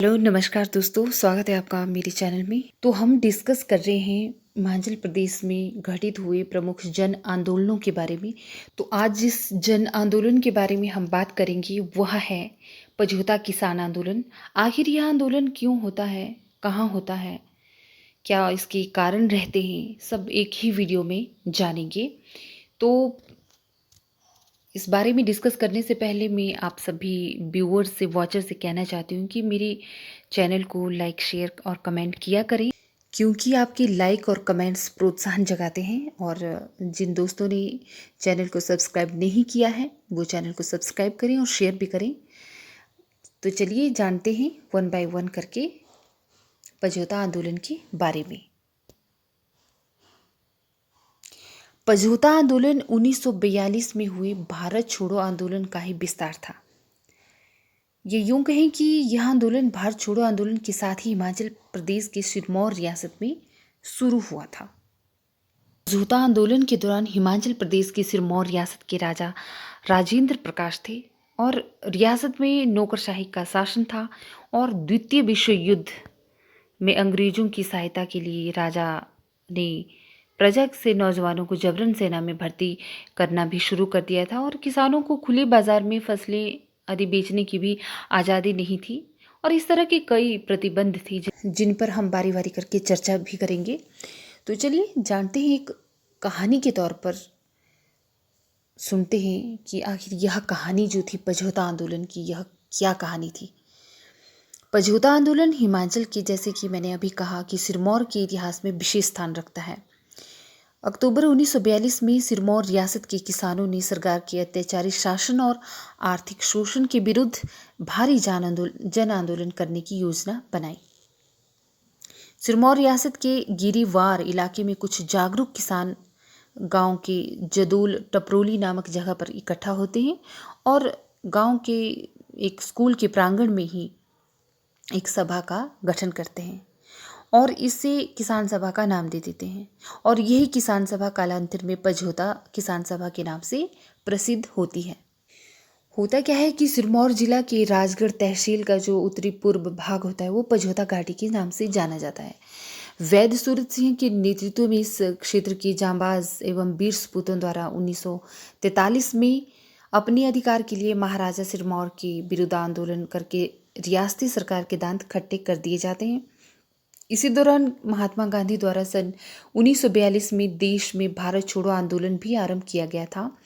Hello नमस्कार दोस्तों, स्वागत है आपका मेरे चैनल में। तो हम डिस्कस कर रहे हैं हिमाचल प्रदेश में घटित हुए प्रमुख जन आंदोलनों के बारे में। तो आज जिस जन आंदोलन के बारे में हम बात करेंगे वह है पझोता किसान आंदोलन। आखिर यह आंदोलन क्यों होता है, कहाँ होता है, क्या इसके कारण रहते हैं, सब एक ही वीडियो में जानेंगे। तो इस बारे में डिस्कस करने से पहले मैं आप सभी व्यूअर्स से, वॉचर से कहना चाहती हूँ कि मेरे चैनल को लाइक, शेयर और कमेंट किया करें, क्योंकि आपके लाइक और कमेंट्स प्रोत्साहन जगाते हैं। और जिन दोस्तों ने चैनल को सब्सक्राइब नहीं किया है वो चैनल को सब्सक्राइब करें और शेयर भी करें। तो चलिए जानते हैं वन बाय वन करके पझोता आंदोलन के बारे में। पझोता आंदोलन 1942 में हुए भारत छोड़ो आंदोलन का ही विस्तार था। ये यूं कहें कि यह आंदोलन भारत छोड़ो आंदोलन के साथ ही हिमाचल प्रदेश के सिरमौर रियासत में शुरू हुआ था। पझोता आंदोलन के दौरान हिमाचल प्रदेश के सिरमौर रियासत के राजा राजेंद्र प्रकाश थे और रियासत में नौकरशाही का शासन था। और द्वितीय विश्व युद्ध में अंग्रेजों की सहायता के लिए राजा ने प्रजा से नौजवानों को जबरन सेना में भर्ती करना भी शुरू कर दिया था। और किसानों को खुले बाजार में फसलें आदि बेचने की भी आज़ादी नहीं थी। और इस तरह के कई प्रतिबंध थे जिन पर हम बारी बारी करके चर्चा भी करेंगे। तो चलिए जानते हैं, एक कहानी के तौर पर सुनते हैं कि आखिर यह कहानी जो थी पझोता आंदोलन की, यह क्या कहानी थी। पझोता आंदोलन हिमाचल के, जैसे कि मैंने अभी कहा, कि सिरमौर के इतिहास में विशेष स्थान रखता है। अक्टूबर 1942 में सिरमौर रियासत के किसानों ने सरकार के अत्याचारी शासन और आर्थिक शोषण के विरुद्ध भारी जन आंदोलन करने की योजना बनाई। सिरमौर रियासत के गिरिवार इलाके में कुछ जागरूक किसान गांव के जदोल टपरोली नामक जगह पर इकट्ठा होते हैं और गांव के एक स्कूल के प्रांगण में ही एक सभा का गठन करते हैं और इसे किसान सभा का नाम दे देते हैं। और यही किसान सभा कालांतर में पझोता किसान सभा के नाम से प्रसिद्ध होती है। होता क्या है कि सिरमौर जिला के राजगढ़ तहसील का जो उत्तरी पूर्व भाग होता है वो पझोता घाटी के नाम से जाना जाता है। वैद्य सूरत सिंह के नेतृत्व में इस क्षेत्र के जांबाज एवं वीर सपूतों द्वारा 1943 में अपने अधिकार के लिए महाराजा सिरमौर के विरुद्ध आंदोलन करके रियासती सरकार के दांत खट्टे कर दिए जाते हैं। इसी दौरान महात्मा गांधी द्वारा सन 1942 में देश में भारत छोड़ो आंदोलन भी आरंभ किया गया था,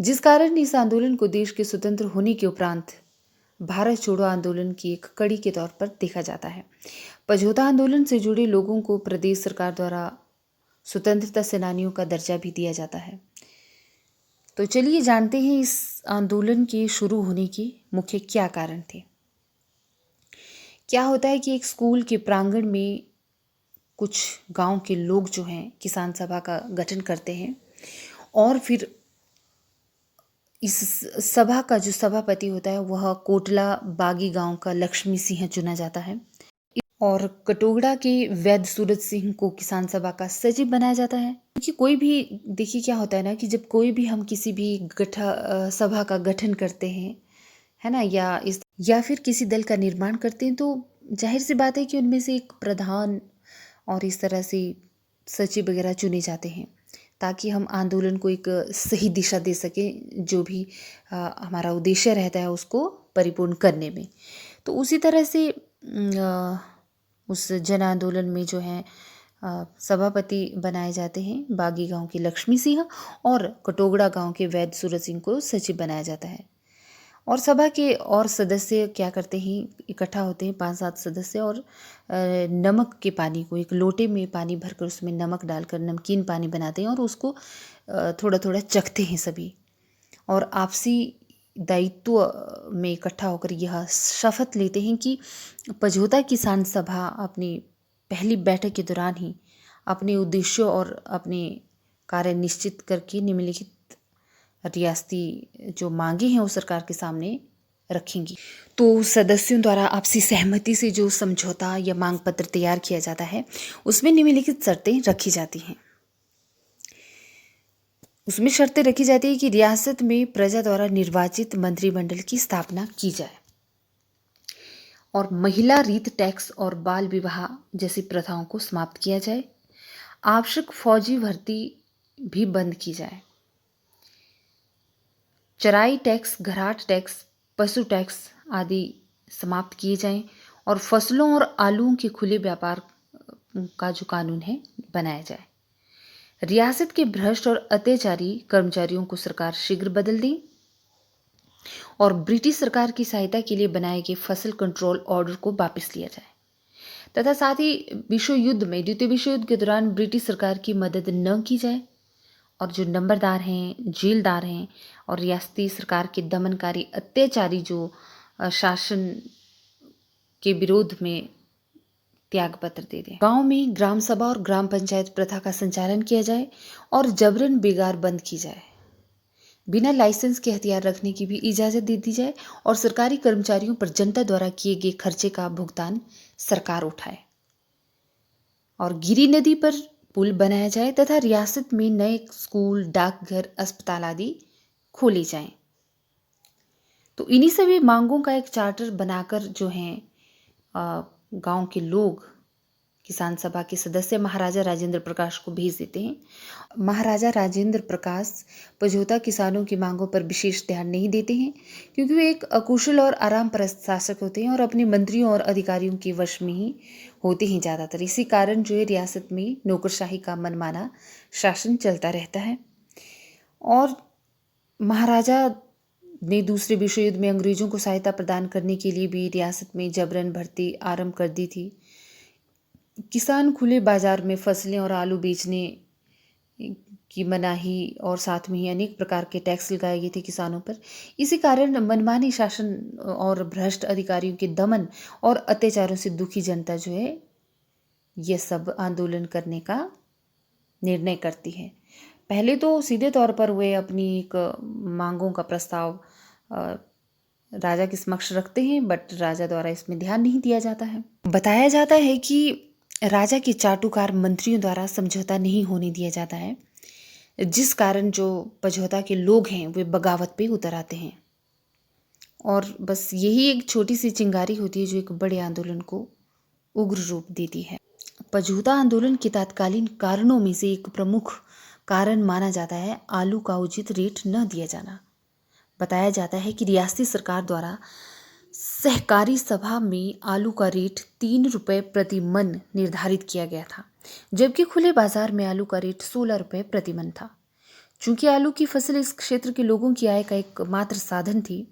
जिस कारण इस आंदोलन को देश के स्वतंत्र होने के उपरांत भारत छोड़ो आंदोलन की एक कड़ी के तौर पर देखा जाता है। पझोता आंदोलन से जुड़े लोगों को प्रदेश सरकार द्वारा स्वतंत्रता सेनानियों का दर्जा भी दिया जाता है। तो चलिए जानते हैं इस आंदोलन के शुरू होने के मुख्य क्या कारण थे। क्या होता है कि एक स्कूल के प्रांगण में कुछ गांव के लोग जो हैं किसान सभा का गठन करते हैं और फिर इस सभा का जो सभापति होता है वह कोटला बागी गांव का लक्ष्मी सिंह चुना जाता है और कटोगड़ा के वैद्य सूरत सिंह को किसान सभा का सचिव बनाया जाता है। क्योंकि कोई भी, देखिए क्या होता है ना, कि जब कोई भी हम किसी भी सभा का गठन करते हैं, है ना, या फिर किसी दल का निर्माण करते हैं, तो जाहिर सी बात है कि उनमें से एक प्रधान और इस तरह से सचिव वगैरह चुने जाते हैं ताकि हम आंदोलन को एक सही दिशा दे सकें, जो भी हमारा उद्देश्य रहता है उसको परिपूर्ण करने में। तो उसी तरह से उस जन आंदोलन में जो है सभापति बनाए जाते हैं बागी गांव के लक्ष्मी सिंह और कटोगड़ा गांव के वैद्य सूरत सिंह को सचिव बनाया जाता है। और सभा के और सदस्य क्या करते हैं, इकट्ठा होते हैं 5-7 सदस्य और नमक के पानी को, एक लोटे में पानी भरकर उसमें नमक डालकर नमकीन पानी बनाते हैं और उसको थोड़ा थोड़ा चखते हैं सभी। और आपसी दायित्व में इकट्ठा होकर यह शपथ लेते हैं कि पझोता किसान सभा अपनी पहली बैठक के दौरान ही अपने उद्देश्यों और अपने कार्य निश्चित करके निम्नलिखित रियासती जो मांगे हैं वो सरकार के सामने रखेंगी। तो सदस्यों द्वारा आपसी सहमति से जो समझौता या मांग पत्र तैयार किया जाता है उसमें निम्नलिखित शर्तें रखी जाती हैं। उसमें शर्तें रखी जाती है कि रियासत में प्रजा द्वारा निर्वाचित मंत्रिमंडल की स्थापना की जाए और महिला रीत टैक्स और बाल विवाह जैसी प्रथाओं को समाप्त किया जाए। आवश्यक फौजी भर्ती भी बंद की जाए। चराई टैक्स, घराट टैक्स, पशु टैक्स आदि समाप्त किए जाएं और फसलों और आलूओं के खुले व्यापार का जो कानून है बनाया जाए। रियासत के भ्रष्ट और अत्याचारी कर्मचारियों को सरकार शीघ्र बदल दे और ब्रिटिश सरकार की सहायता के लिए बनाए गए फसल कंट्रोल ऑर्डर को वापस लिया जाए तथा साथ ही द्वितीय विश्व युद्ध के दौरान ब्रिटिश सरकार की मदद न की जाए और जो नंबरदार हैं, जेलदार हैं और रियासती सरकार के दमनकारी अत्याचारी जो शासन के विरोध में त्याग पत्र दे दें। गांव में ग्राम सभा और ग्राम पंचायत प्रथा का संचालन किया जाए और जबरन बेगार बंद की जाए। बिना लाइसेंस के हथियार रखने की भी इजाजत दे दी जाए और सरकारी कर्मचारियों पर जनता द्वारा किए गए खर्चे का भुगतान सरकार उठाए और गिरी नदी पर पुल बनाया जाए तथा रियासत में नए स्कूल, डाकघर, अस्पताल आदि खोले जाएं। तो इन्हीं सभी मांगों का एक चार्टर बनाकर जो है गांव के लोग किसान सभा के सदस्य महाराजा राजेंद्र प्रकाश को भेज देते हैं। महाराजा राजेंद्र प्रकाश पझोता किसानों की मांगों पर विशेष ध्यान नहीं देते हैं क्योंकि वे एक अकुशल और आराम परस्त शासक होते हैं और अपने मंत्रियों और अधिकारियों के वश में ही होते हैं ज़्यादातर। इसी कारण जो है रियासत में नौकरशाही का मनमाना शासन चलता रहता है। और महाराजा ने दूसरे विश्व युद्ध में अंग्रेजों को सहायता प्रदान करने के लिए भी रियासत में जबरन भर्ती आरंभ कर दी थी। किसान खुले बाजार में फसलें और आलू बेचने की मनाही और साथ में ही अनेक प्रकार के टैक्स लगाए गए थे किसानों पर। इसी कारण मनमानी शासन और भ्रष्ट अधिकारियों के दमन और अत्याचारों से दुखी जनता जो है ये सब आंदोलन करने का निर्णय करती है। पहले तो सीधे तौर पर वे अपनी एक मांगों का प्रस्ताव राजा के समक्ष रखते हैं, बट राजा द्वारा इसमें ध्यान नहीं दिया जाता है। बताया जाता है कि राजा के चाटुकार मंत्रियों द्वारा समझौता नहीं होने दिया जाता है, जिस कारण जो पझौता के लोग हैं वे बगावत पे उतर आते हैं और बस यही एक छोटी सी चिंगारी होती है जो एक बड़े आंदोलन को उग्र रूप देती है। पझौता आंदोलन के तत्कालीन कारणों में से एक प्रमुख कारण माना जाता है आलू का उचित रेट न दिया जाना। बताया जाता है कि रियासती सरकार द्वारा सहकारी सभा में आलू का रेट 3 रुपये प्रति मन निर्धारित किया गया था, जबकि खुले बाजार में आलू का रेट 16 रुपये प्रति मन था। चूंकि आलू की फसल इस क्षेत्र के लोगों की आय का एक मात्र साधन थी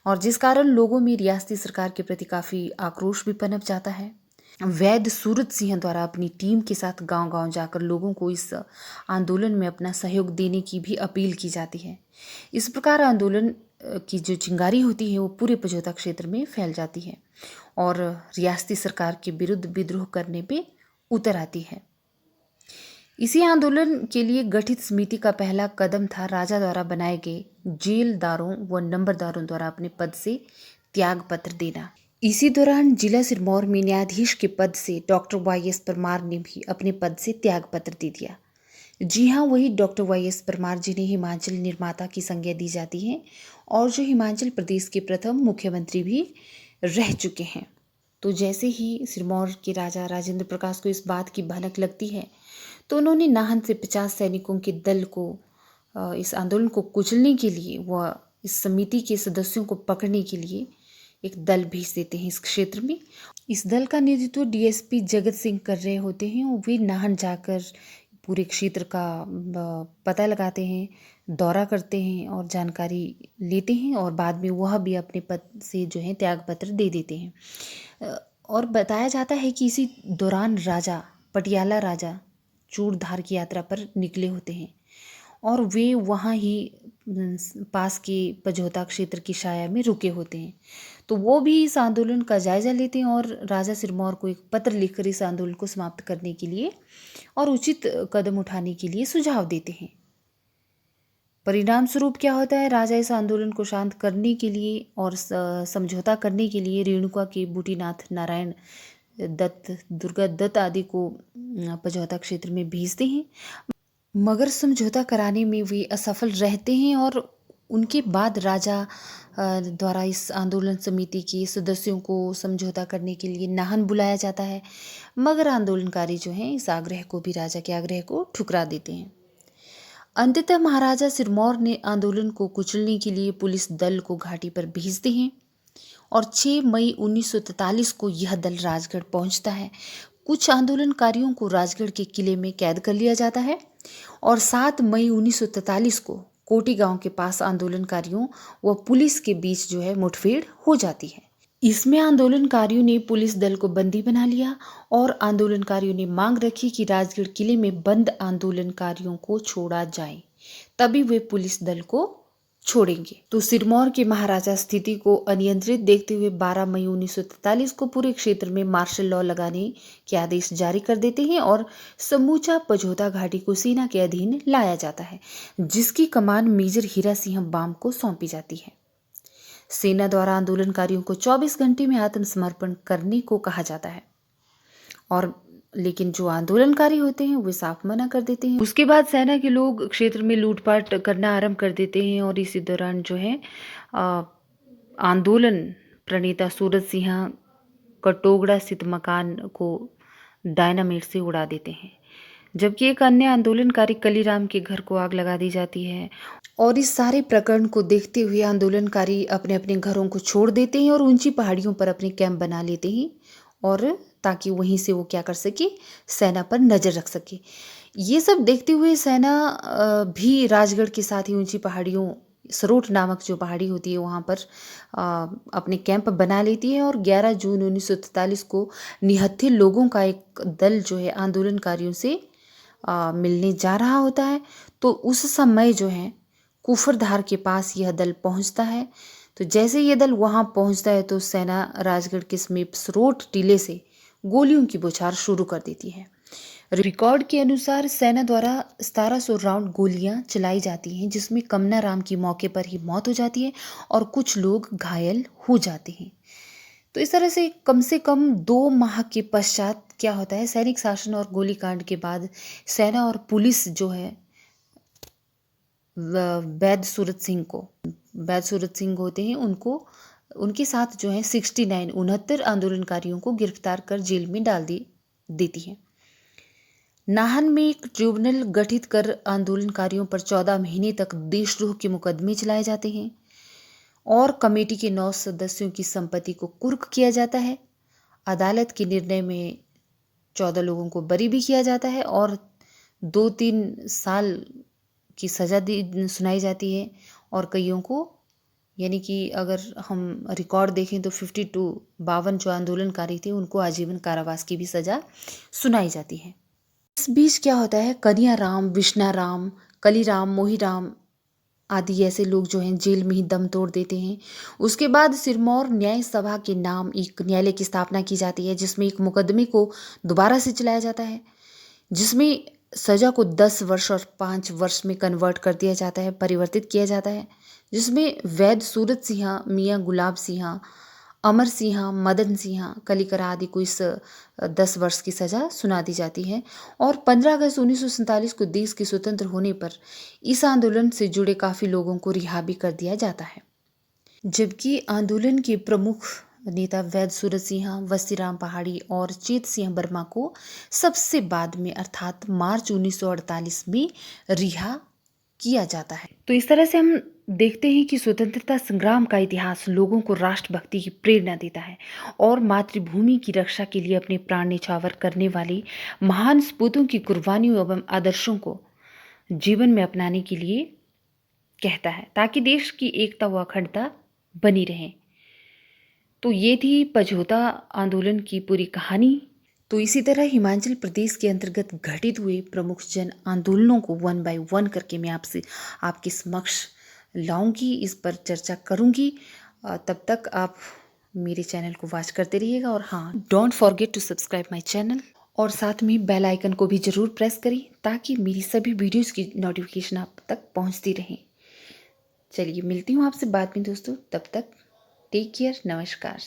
और जिस कारण लोगों में रियासती सरकार के प्रति काफ़ी आक्रोश भी पनप जाता है। वैद्य सूरत सिंह द्वारा अपनी टीम के साथ गांव-गांव जाकर लोगों को इस आंदोलन में अपना सहयोग देने की भी अपील की जाती है। इस प्रकार आंदोलन की जो चिंगारी होती है वो पूरे पझौता क्षेत्र में फैल जाती है और रियासती सरकार के विरुद्ध विद्रोह करने पे उतर आती है। इसी आंदोलन के लिए गठित समिति का पहला कदम था राजा द्वारा बनाए गए जेलदारों व नंबरदारों द्वारा अपने पद से त्याग पत्र देना। इसी दौरान जिला सिरमौर में न्यायाधीश के पद से डॉक्टर वाई.एस. परमार ने भी अपने पद से त्याग पत्र दे दिया। जी हाँ, वही डॉक्टर वाई.एस. परमार जिन्हें हिमाचल निर्माता की संज्ञा दी जाती है और जो हिमाचल प्रदेश के प्रथम मुख्यमंत्री भी रह चुके हैं। तो जैसे ही सिरमौर के राजा राजेंद्र प्रकाश को इस बात की भनक लगती है तो उन्होंने नाहन से 50 सैनिकों के दल को इस आंदोलन को कुचलने के लिए व इस समिति के सदस्यों को पकड़ने के लिए एक दल भेज देते हैं इस क्षेत्र में। इस दल का नेतृत्व डीएसपी जगत सिंह कर रहे होते हैं और वे नाहन जाकर पूरे क्षेत्र का पता लगाते हैं, दौरा करते हैं और जानकारी लेते हैं और बाद में वह भी अपने पद से जो है त्यागपत्र दे देते हैं। और बताया जाता है कि इसी दौरान राजा पटियाला राजा चूड़धार की यात्रा पर निकले होते हैं और वे वहाँ ही पास के पझौता क्षेत्र की शाया में रुके होते हैं। तो वो भी इस आंदोलन का जायजा लेते हैं और राजा सिरमौर को एक पत्र लिखकर इस आंदोलन को समाप्त करने के लिए और उचित कदम उठाने के लिए सुझाव देते हैं। परिणाम स्वरूप क्या होता है, राजा इस आंदोलन को शांत करने के लिए और समझौता करने के लिए रेणुका के बूटीनाथ, नारायण दत्त, दुर्गा दत्त आदि को पझौता क्षेत्र में भेजते हैं, मगर समझौता कराने में वे असफल रहते हैं और उनके बाद राजा द्वारा इस आंदोलन समिति के सदस्यों को समझौता करने के लिए नाहन बुलाया जाता है, मगर आंदोलनकारी जो हैं इस आग्रह को भी, राजा के आग्रह को ठुकरा देते हैं। अंततः महाराजा सिरमौर ने आंदोलन को कुचलने के लिए पुलिस दल को घाटी पर भेजते हैं और 6 मई 1943 को यह दल राजगढ़ पहुंचता है। कुछ आंदोलनकारियों को राजगढ़ के किले में कैद कर लिया जाता है और 7 मई 1943 को कोटी गांव के पास आंदोलनकारियों व पुलिस के बीच जो है मुठभेड़ हो जाती है। इसमें आंदोलनकारियों ने पुलिस दल को बंदी बना लिया और आंदोलनकारियों ने मांग रखी कि राजगढ़ किले में बंद आंदोलनकारियों को छोड़ा जाए, तभी वे पुलिस दल को छोड़ेंगे। तो सिरमौर के महाराजा स्थिति को अनियंत्रित देखते हुए 12 मई 1943 को पूरे क्षेत्र में मार्शल लॉ लगाने के आदेश जारी कर देते हैं और समूचा पझोता घाटी को सेना के अधीन लाया जाता है, जिसकी कमान मेजर हीरा सिंह बाम को सौंपी जाती है। सेना द्वारा आंदोलनकारियों को 24 घंटे में आत्मसमर्पण करने को कहा जाता है और लेकिन जो आंदोलनकारी होते हैं वे साफ मना कर देते हैं। उसके बाद सेना के लोग क्षेत्र में लूटपाट करना आरंभ कर देते हैं और इसी दौरान जो है आंदोलन प्रणेता सूरज सिंह कटोगड़ा स्थित मकान को डायनामाइट से उड़ा देते हैं, जबकि एक अन्य आंदोलनकारी कलीराम के घर को आग लगा दी जाती है। और इस सारे प्रकरण को देखते हुए आंदोलनकारी अपने अपने घरों को छोड़ देते हैं और ऊंची पहाड़ियों पर अपने कैंप बना लेते हैं और ताकि वहीं से वो क्या कर सके, सेना पर नज़र रख सके। ये सब देखते हुए सेना भी राजगढ़ के साथ ही ऊंची पहाड़ियों, सरोट नामक जो पहाड़ी होती है वहाँ पर अपने कैंप बना लेती है और 11 जून 1943 को निहत्थे लोगों का एक दल जो है आंदोलनकारियों से मिलने जा रहा होता है। तो उस समय जो है कुफरधार के पास यह दल पहुंचता है। तो जैसे ये दल वहां पहुंचता है तो सेना राजगढ़ के समीप सरोट टीले से गोलियों की बौछार शुरू कर देती है। रिकॉर्ड के अनुसार सेना द्वारा 1700 राउंड गोलियां चलाई जाती हैं, जिसमें कमना राम की मौके पर ही मौत हो जाती है और कुछ लोग घायल हो जाते हैं। तो इस तरह से कम 2 माह के पश्चात क्या होता है, सैनिक शासन और गोलीकांड के बाद सेना और पुलिस जो है वैद सूरत सिंह होते हैं, उनको उनके साथ जो है 69 आंदोलनकारियों को गिरफ्तार कर जेल में डाल देती है। नाहन में एक ट्रिब्यूनल गठित कर आंदोलनकारियों पर 14 महीने तक देशद्रोह के मुकदमे चलाए जाते हैं और कमेटी के 9 सदस्यों की संपत्ति को कुर्क किया जाता है। अदालत के निर्णय में 14 लोगों को बरी भी किया जाता है और 2-3 साल की सज़ा सुनाई जाती है और कईयों को, यानी कि अगर हम रिकॉर्ड देखें तो 52 जो आंदोलनकारी थे उनको आजीवन कारावास की भी सज़ा सुनाई जाती है। इस बीच क्या होता है, कन्या राम, विष्णाराम, कलीराम, मोहीराम आदि ऐसे लोग जो हैं जेल में ही दम तोड़ देते हैं। उसके बाद सिरमौर न्याय सभा के नाम एक न्यायालय की स्थापना की जाती है, जिसमें एक मुकदमे को दोबारा से चलाया जाता है, जिसमें सज़ा को 10 वर्ष और 5 वर्ष में कन्वर्ट कर दिया जाता है, परिवर्तित किया जाता है, जिसमें वैद सूरत सिंह, मियाँ गुलाब सिंह, अमर सिंह, मदन सिंह, कलिकरा आदि को इस 10 वर्ष की सज़ा सुना दी जाती है। और 15 अगस्त 1947 को देश के स्वतंत्र होने पर इस आंदोलन से जुड़े काफ़ी लोगों को रिहा भी कर दिया जाता है, जबकि आंदोलन के प्रमुख नेता वैद सूरत सिंह, वस्तीराम पहाड़ी और चेत सिंह वर्मा को सबसे बाद में अर्थात मार्च 1948 में रिहा किया जाता है। तो इस तरह से हम देखते हैं कि स्वतंत्रता संग्राम का इतिहास लोगों को राष्ट्रभक्ति की प्रेरणा देता है और मातृभूमि की रक्षा के लिए अपने प्राण न्यौछावर करने वाली महान सपूतों की कुर्बानियों एवं आदर्शों को जीवन में अपनाने के लिए कहता है, ताकि देश की एकता व अखंडता बनी रहे। तो ये थी पझोता आंदोलन की पूरी कहानी। तो इसी तरह हिमाचल प्रदेश के अंतर्गत घटित हुए प्रमुख जन आंदोलनों को 1 बाय 1 करके मैं आपके समक्ष लाऊंगी, इस पर चर्चा करूंगी। तब तक आप मेरे चैनल को वॉच करते रहिएगा और हाँ, don't forget to subscribe my channel और साथ में बेल आइकन को भी ज़रूर प्रेस करें ताकि मेरी सभी वीडियोज़ की नोटिफिकेशन आप तक पहुँचती रहें। चलिए मिलती हूँ आपसे बाद में दोस्तों, तब तक टेक केयर, नमस्कार।